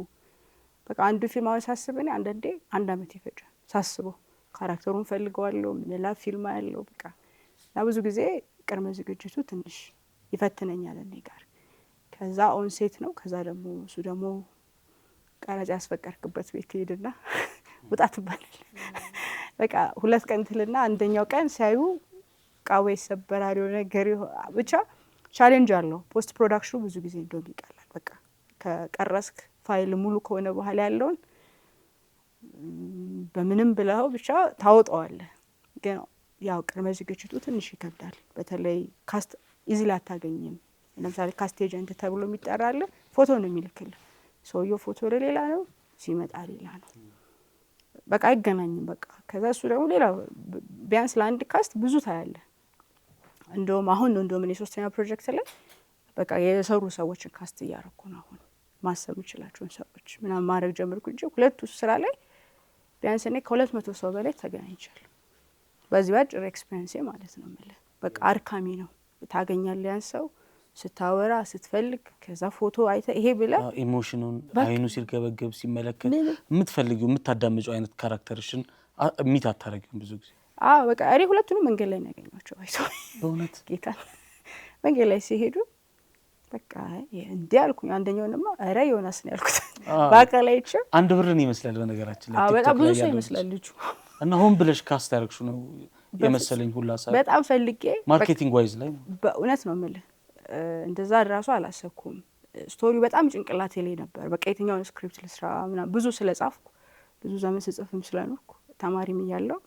በቃ አንዱ ፊልም አሁን ሳስብ እኔ አንዳንዴ 1 አመት ይፈጃል ሳስበው። ካራክተሩን ፈልገዋለሁ፣ ሌላ ፊልም ያለው በቃ እና ብዙ ጊዜ ቅድመ ዝግጅቱ ትንሽ ይፈትነኛል እኔ ጋር። ከዛ ኦን ሴት ነው። ከዛ ደግሞ እሱ ደግሞ ቀረጻ ያስፈቀርክበት ቤት ሄድና ውጣ ትባላል። በቃ 2 ቀን ትልና አንደኛው ቀን ሲያዩ ቃው ይሰበራል ነገር ብቻ ቻሌንጅ አለው። ፖስት ፕሮዳክሽኑ ብዙ ጊዜ እንደውም ይቀላል። በቃ ከቀረስክ ፋይል ሙሉ ከሆነ በኋላ ያለውን በምንም ብለው ብቻ ታወጣዋለህ። ግን ያው ቅድመ ዝግጅቱ ትንሽ ይከብዳል። በተለይ ካስት ኢዚሊ አታገኝም። ለምሳሌ ካስት ኤጀንት ተብሎ የሚጠራል ፎቶ ነው የሚልክልህ። ሰውየው ፎቶ ለሌላ ነው ሲመጣ ሌላ ነው። በቃ አይገናኝም። በቃ ከዛ እሱ ደግሞ ሌላ ቢያንስ ለአንድ ካስት ብዙ ታያለ። እንደውም አሁን ነው እንደውም እኔ 3ኛ ፕሮጀክት ላይ በቃ የሰሩ ሰዎችን ካስት እያረኩ ነው። አሁን ማሰብ የምችላቸውን ሰዎች ምናምን ማድረግ ጀመርኩ እንጂ ሁለቱ ስራ ላይ ቢያንስ እኔ ከ200 ሰው በላይ ተገናኝቻለሁ። በዚህ ባጭር ኤክስፒሪየንስ ማለት ነው የምልህ። በቃ አድካሚ ነው። ታገኛለህ ያን ሰው ስታወራ ስትፈልግ፣ ከዛ ፎቶ አይተህ ይሄ ብለህ ኢሞሽኑን አይኑ ሲርገበገብ ሲመለከት የምትፈልጊው የምታዳምጪው አይነት ካራክተርሽን ሚት አታረጊውም ብዙ ጊዜ። በቃ እኔ ሁለቱንም መንገድ ላይ ያገኘኋቸው አይተው በእውነት ጌታ መንገድ ላይ ሲሄዱ በቃ እንዴ አልኩኝ። አንደኛውንማ ኧረ ዮናስ ነው ያልኩት። ባቀላይቸው 1 ብርን ይመስላል በነገራችን ላይ በጣም ብዙ ሰው ይመስላል ልጁ። እና ሆን ብለሽ ካስት ያደረግሽው ነው የመሰለኝ ሁላ ሳይ በጣም ፈልጌ ማርኬቲንግ ዋይዝ ላይ ነው። በእውነት ነው የምልህ እንደዛ ራሱ አላሰብኩም። ስቶሪው በጣም ጭንቅላቴ ላይ ነበር። በቃ የትኛውን ስክሪፕት ልስራ ምናምን ብዙ ስለጻፍኩ ብዙ ዘመን ስጽፍም ስለኖርኩ ተማሪም እያለሁ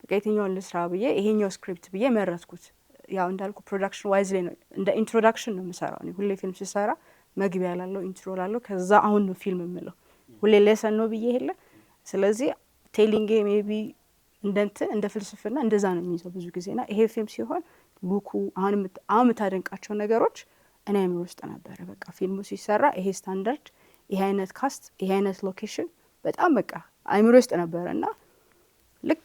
በቃ የትኛውን ልስራ ብዬ ይሄኛው ስክሪፕት ብዬ መረጥኩት። ያው እንዳልኩ ፕሮዳክሽን ዋይዝ ላይ ነው እንደ ኢንትሮዳክሽን ነው የምሰራው። እኔ ሁሌ ፊልም ሲሰራ መግቢያ ላለው ኢንትሮ ላለው ከዛ አሁን ነው ፊልም የምለው ሁሌ ሌሰን ነው ብዬ ይሄለ። ስለዚህ ቴሊንግ ሜቢ እንደ ፍልስፍና እንደዛ ነው የሚይዘው ብዙ ጊዜና ይሄ ፊልም ሲሆን ሉኩ አሁን የምታደንቃቸው ነገሮች እኔ አእምሮ ውስጥ ነበረ። በቃ ፊልሙ ሲሰራ ይሄ ስታንዳርድ፣ ይሄ አይነት ካስት፣ ይሄ አይነት ሎኬሽን በጣም በቃ አእምሮ ውስጥ ነበረና ልክ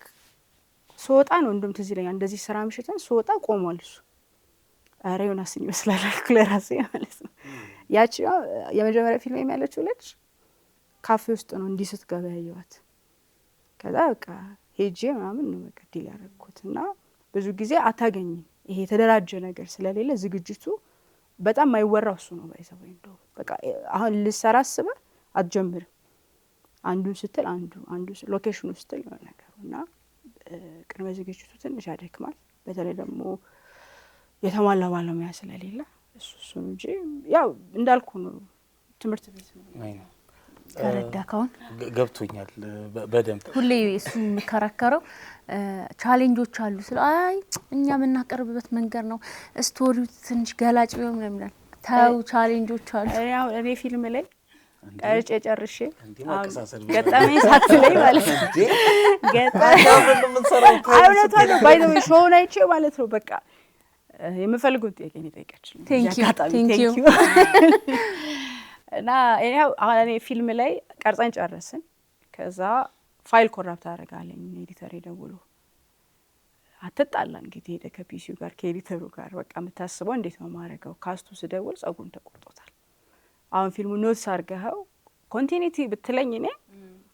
ስወጣ ነው እንደውም ትዝ ይለኛል እንደዚህ ስራ ምሽተን ስወጣ ቆሟል እሱ። ኧረ ዮናስን ይመስላል አልኩ ለራሴ ማለት ነው። ያቺ የመጀመሪያ ፊልም ያለችው ልጅ ካፌ ውስጥ ነው እንዲህ ስትገባ ያየኋት። ከዛ በቃ ሄጄ ምናምን ነው በቃ ዲል ያደረኩት እና ብዙ ጊዜ አታገኝም። ይሄ የተደራጀ ነገር ስለሌለ ዝግጅቱ በጣም ማይወራው እሱ ነው ባይዘው እንደው በቃ አሁን ልሰራ አስበህ አትጀምርም። አንዱን ስትል አንዱ ሎኬሽኑ ስትል ነው ነገሩና ቅድመ ዝግጅቱ ትንሽ ያደክማል። በተለይ ደግሞ የተሟላ ባለሙያ ስለሌለ እሱ እንጂ ያው እንዳልኩ ነው ትምህርት ቤት ነው። ተረዳከውን ገብቶኛል በደንብ። ሁሌ እሱ የሚከራከረው ቻሌንጆች አሉ ስለ አይ እኛ የምናቀርብበት መንገድ ነው ስቶሪው ትንሽ ገላጭ ቢሆን ነው የሚላል። ታው ቻሌንጆች አሉ። እኔ ፊልም ላይ ቀርጬ ጨርሼ ገጠመኝ ሳትለኝ ማለት ነው ገጠመኝ ባይ ዘ ወይ ሾው ላይ ማለት ነው በቃ የምፈልገው ጥያቄ ነው ጠይቀችኝ። ቴንክ ዩ እና እኔ ፊልም ላይ ቀርጸን ጨረስን። ከዛ ፋይል ኮራፕት አደረጋለኝ ኤዲተር ደውሎ አትጣላ እንግዲህ ሄደ ከፒሲው ጋር ከኤዲተሩ ጋር በቃ የምታስበው እንዴት ነው ማረገው። ካስቱ ስደውል ጸጉሩን ተቆርጦታል። አሁን ፊልሙ ኖትስ አድርገኸው ኮንቲኒቲ ብትለኝ እኔ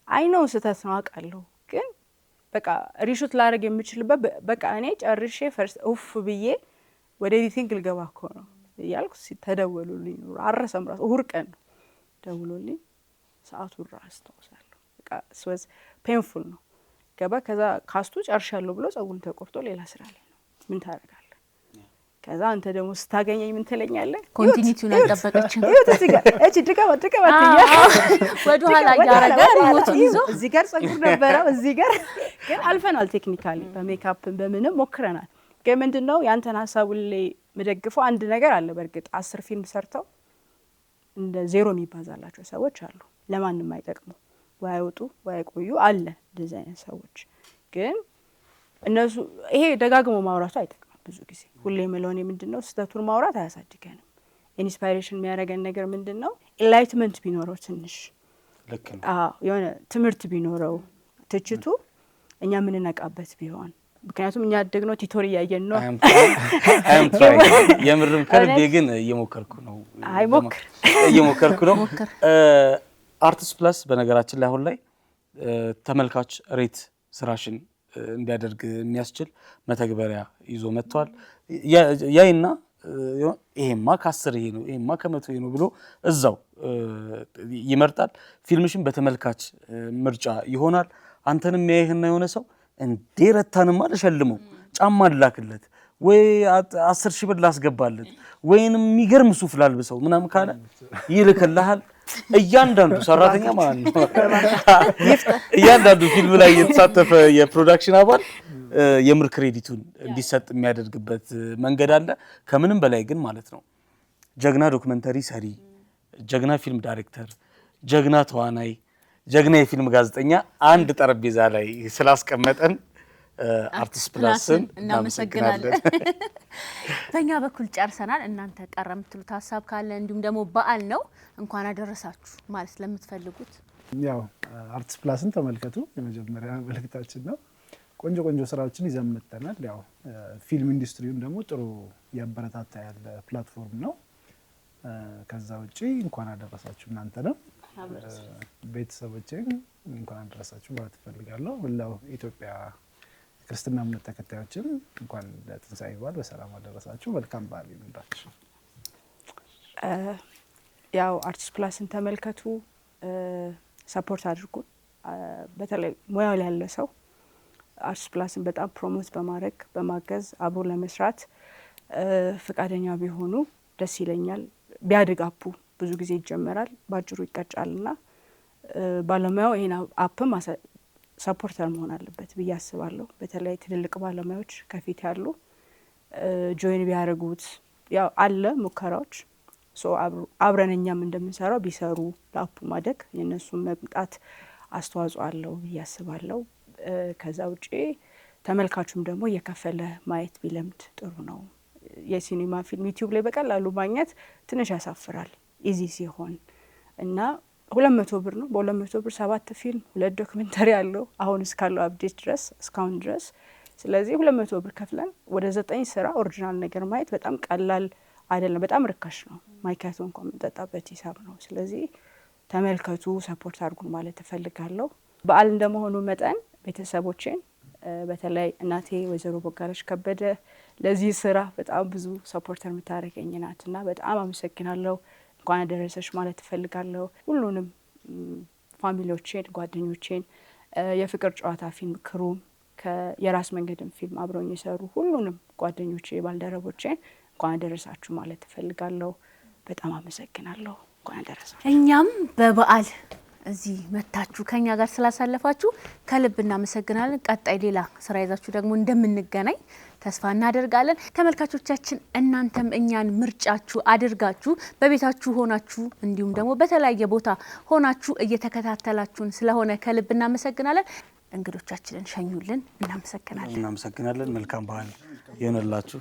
አይነው ስህተት ነው አውቃለሁ፣ ግን በቃ ሪሹት ላደርግ የምችልበት በቃ እኔ ጨርሼ ፈርስት ኡፍ ብዬ ወደ ኤዲቲንግ ልገባ እኮ ነው እያልኩ ተደወሉልኝ። አረሰም ራሱ እሑድ ቀን ነው ደውሎልኝ ሰዓቱን ራሱ አስታውሳለሁ። በቃ ስወዝ ፔንፉል ነው ገባ። ከዛ ካስቱ ጨርሻለሁ ብሎ ጸጉሩን ተቆርጦ ሌላ ስራ ላይ ነው። ምን ታደርጋለህ? ከዛ አንተ ደግሞ ስታገኘኝ ምን ትለኛለህ? ኮንቲኒቲውን አልጠበቀችም። እዚህ ጋር እቺ ድቀማ ወደ ኋላ ያረጋ ሪሞቱን ይዞ እዚህ ጋር ጸጉር ነበረው እዚህ ጋር ግን አልፈናል። ቴክኒካሊ በሜካፕ በምንም ሞክረናል። ግን ምንድነው ያንተን ሀሳብ ላይ መደግፈው አንድ ነገር አለ። በእርግጥ 10 ፊልም ሰርተው እንደ ዜሮ የሚባዛላቸው ሰዎች አሉ። ለማንም አይጠቅሙ ወይ አይወጡ ወይ አይቆዩ አለ እንደዚህ አይነት ሰዎች። ግን እነሱ ይሄ ደጋግሞ ማውራቱ አይጠቅምም። ብዙ ጊዜ ሁሌ የምለው እኔ ምንድነው ስህተቱን ማውራት አያሳድገንም። ኢንስፓይሬሽን የሚያደርገን ነገር ምንድነው ኢንላይትመንት ቢኖረው ትንሽ ልክ ነው። የሆነ ትምህርት ቢኖረው ትችቱ እኛ የምንነቃበት ቢሆን ምክንያቱም እኛ ደግኖ ቲቶሪ እያየን ነው። የምርም ከልቤ ግን እየሞከርኩ ነው። አይሞክር እየሞከርኩ ነው። አርቲስት ፕላስ በነገራችን ላይ አሁን ላይ ተመልካች ሬት ስራሽን እንዲያደርግ የሚያስችል መተግበሪያ ይዞ መጥቷል። ያይና ይሄማ ከ10 ይሄ ነው ይሄማ ከ100 ይሄ ነው ብሎ እዛው ይመርጣል። ፊልምሽን በተመልካች ምርጫ ይሆናል። አንተንም ያይህና የሆነ ሰው እንዴ ረታንማ ልሸልመው ጫማ ላክለት ወይ 10,000 ብር ላስገባለት ወይንም የሚገርም ሱፍ ላልብሰው ምናምን ካለ ይልክልሃል። እያንዳንዱ ሰራተኛ ማለት ነው እያንዳንዱ ፊልም ላይ የተሳተፈ የፕሮዳክሽን አባል የምር ክሬዲቱን እንዲሰጥ የሚያደርግበት መንገድ አለ። ከምንም በላይ ግን ማለት ነው ጀግና ዶክመንተሪ ሰሪ፣ ጀግና ፊልም ዳይሬክተር፣ ጀግና ተዋናይ፣ ጀግና የፊልም ጋዜጠኛ አንድ ጠረጴዛ ላይ ስላስቀመጠን አርቲስት ፕላስን እናመሰግናለን። በእኛ በኩል ጨርሰናል። እናንተ ቀረ የምትሉት ሀሳብ ካለ እንዲሁም ደግሞ በዓል ነው እንኳን አደረሳችሁ ማለት ለምትፈልጉት? ያው አርቲስት ፕላስን ተመልከቱ የመጀመሪያ መልእክታችን ነው። ቆንጆ ቆንጆ ስራዎችን ይዘን መጥተናል። ያው ፊልም ኢንዱስትሪውን ደግሞ ጥሩ ያበረታታ ያለ ፕላትፎርም ነው። ከዛ ውጪ እንኳን አደረሳችሁ እናንተ ነው ቤተሰቦቼን እንኳን አደረሳችሁ ማለት እፈልጋለሁ። ሁላው ኢትዮጵያ ክርስትና እምነት ተከታዮችን እንኳን ለትንሳኤ በዓል በሰላም አደረሳችሁ። መልካም በዓል ይሁንላችሁ። ያው አርቲስት ፕላስን ተመልከቱ፣ ሰፖርት አድርጉ። በተለይ ሙያው ላይ ያለ ሰው አርቲስት ፕላስን በጣም ፕሮሞት በማድረግ በማገዝ አብሮ ለመስራት ፈቃደኛ ቢሆኑ ደስ ይለኛል። ቢያድግ አፑ ብዙ ጊዜ ይጀመራል ባጭሩ ይቀጫልና ባለሙያው ይሄን አፕም ሰፖርተር መሆን አለበት ብዬ አስባለሁ። በተለይ ትልልቅ ባለሙያዎች ከፊት ያሉ ጆይን ቢያደርጉት ያው አለ ሙከራዎች አብረን እኛም እንደምንሰራው ቢሰሩ ለአፑ ማደግ የነሱም መምጣት አስተዋጽኦ አለው ብዬ አስባለሁ። ከዛ ውጪ ተመልካቹም ደግሞ እየከፈለ ማየት ቢለምድ ጥሩ ነው። የሲኒማ ፊልም ዩቲዩብ ላይ በቀላሉ ማግኘት ትንሽ ያሳፍራል ኢዚ ሲሆን እና 200 ብር ነው። በ200 ብር 7 ፊልም 2 ዶክመንተሪ አለው አሁን እስካለው አፕዴት ድረስ እስካሁን ድረስ። ስለዚህ 200 ብር ከፍለን ወደ 9 ስራ ኦሪጂናል ነገር ማየት በጣም ቀላል አይደለም፣ በጣም ርካሽ ነው። ማይካቶ እንኳን የምንጠጣበት ሂሳብ ነው። ስለዚህ ተመልከቱ፣ ሰፖርት አድርጉን ማለት እፈልጋለሁ። በዓል እንደመሆኑ መጠን ቤተሰቦቼን በተለይ እናቴ ወይዘሮ ቦጋለች ከበደ ለዚህ ስራ በጣም ብዙ ሰፖርተር የምታደርገኝ ናትና በጣም አመሰግናለሁ። እንኳን አደረሰሽ ማለት እፈልጋለሁ። ሁሉንም ፋሚሊዎቼን፣ ጓደኞቼን፣ የፍቅር ጨዋታ ፊልም ክሩም የራስ መንገድም ፊልም አብረውኝ የሰሩ ሁሉንም ጓደኞቼ፣ ባልደረቦቼን እንኳን አደረሳችሁ ማለት እፈልጋለሁ። በጣም አመሰግናለሁ። እንኳን አደረሳችሁ። እኛም በበዓል እዚህ መታችሁ ከኛ ጋር ስላሳለፋችሁ ከልብ እናመሰግናለን። ቀጣይ ሌላ ስራ ይዛችሁ ደግሞ እንደምንገናኝ ተስፋ እናደርጋለን። ተመልካቾቻችን እናንተም እኛን ምርጫችሁ አድርጋችሁ በቤታችሁ ሆናችሁ እንዲሁም ደግሞ በተለያየ ቦታ ሆናችሁ እየተከታተላችሁን ስለሆነ ከልብ እናመሰግናለን። እንግዶቻችንን ሸኙልን። እናመሰግናለን። መልካም በዓል ይሁንላችሁ።